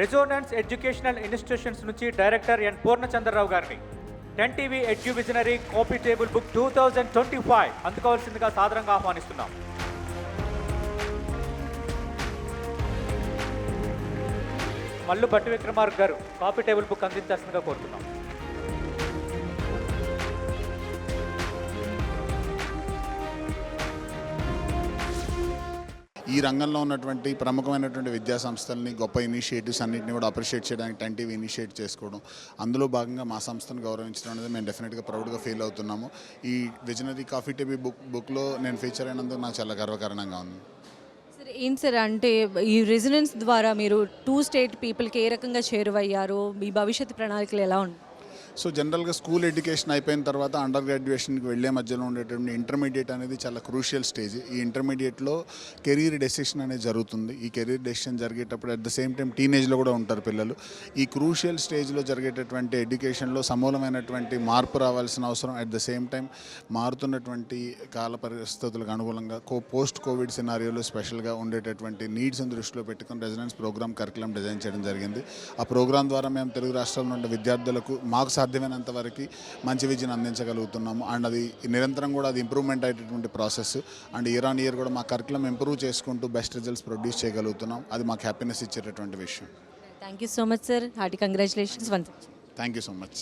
Resonance educational institutions నుంచి director N Purnachandrarao గారిని 10 TV ఎడ్యు visionary copy table book 2025 అందుకోవాల్సిందిగా సాదరంగా ఆహ్వానిస్తున్నాం. మల్లు భట్టి విక్రమార్క గారు కాపీ టేబుల్ బుక్ అందించాల్సిందిగా కోరుతున్నాం. ఈ రంగంలో ఉన్నటువంటి ప్రముఖమైనటువంటి విద్యా సంస్థల్ని, గొప్ప ఇనిషియేటివ్స్ అన్నింటినీ కూడా అప్రిషియేట్ చేయడానికి 10 టీవీ ఇనిషియేట్ చేసుకోవడం, అందులో భాగంగా మా సంస్థను గౌరవించడం అనేది మేము డెఫినెట్గా ప్రౌడ్గా ఫీల్ అవుతున్నాము. ఈ విజనరీ కాఫీ టేబీ బుక్లో నేను ఫీచర్ అయినందుకు నాకు చాలా గర్వకారణంగా ఉంది. సార్ ఏంటి సార్, అంటే ఈ రెసిడెన్స్ ద్వారా మీరు 2 స్టేట్ పీపుల్కి ఏ రకంగా చేరువయ్యారు, మీ భవిష్యత్తు ప్రణాళికలు ఎలా ఉన్నాయి? సో జనరల్గా స్కూల్ ఎడ్యుకేషన్ అయిపోయిన తర్వాత అండర్ గ్రాడ్యుయేషన్కి వెళ్ళే మధ్యలో ఉండేటువంటి ఇంటర్మీడియట్ అనేది చాలా క్రూషియల్ స్టేజ్. ఈ ఇంటర్మీడియట్లో కెరీర్ డెసిషన్ అనేది జరుగుతుంది. ఈ కెరీర్ డెసిషన్ జరిగేటప్పుడు అట్ ద సేమ్ టైం టీనేజ్లో కూడా ఉంటారు పిల్లలు. ఈ క్రూషియల్ స్టేజ్లో జరిగేటటువంటి ఎడ్యుకేషన్లో సమూలమైనటువంటి మార్పు రావాల్సిన అవసరం, అట్ ద సేమ్ టైం మారుతున్నటువంటి కాల పరిస్థితులకు అనుగుణంగా పోస్ట్ కోవిడ్ సినారియోలో స్పెషల్గా ఉండేటటువంటి నీడ్స్ని దృష్టిలో పెట్టుకుని రెసిడెన్స్ ప్రోగ్రామ్ కరికులం డిజైన్ చేయడం జరిగింది. ఆ ప్రోగ్రామ్ ద్వారా మేము తెలుగు రాష్ట్రాల నుండి విద్యార్థులకు మాకు సాధ్యమైనంత వరకు మంచి విద్యను అందించగలుగుతున్నాము. అండ్ అది నిరంతరం కూడా అది ఇంప్రూవ్మెంట్ అయ్యేటటువంటి process. And year on year కూడా మా కరికులం ఇంప్రూవ్ చేసుకుంటూ బెస్ట్ రిజల్ట్స్ ప్రొడ్యూస్ చేయగలుగుతున్నాం. అది మాకు హ్యాపీనెస్ ఇచ్చేటటువంటి విషయం. Thank you so much sir. Hearty congratulations once. Thank you so much.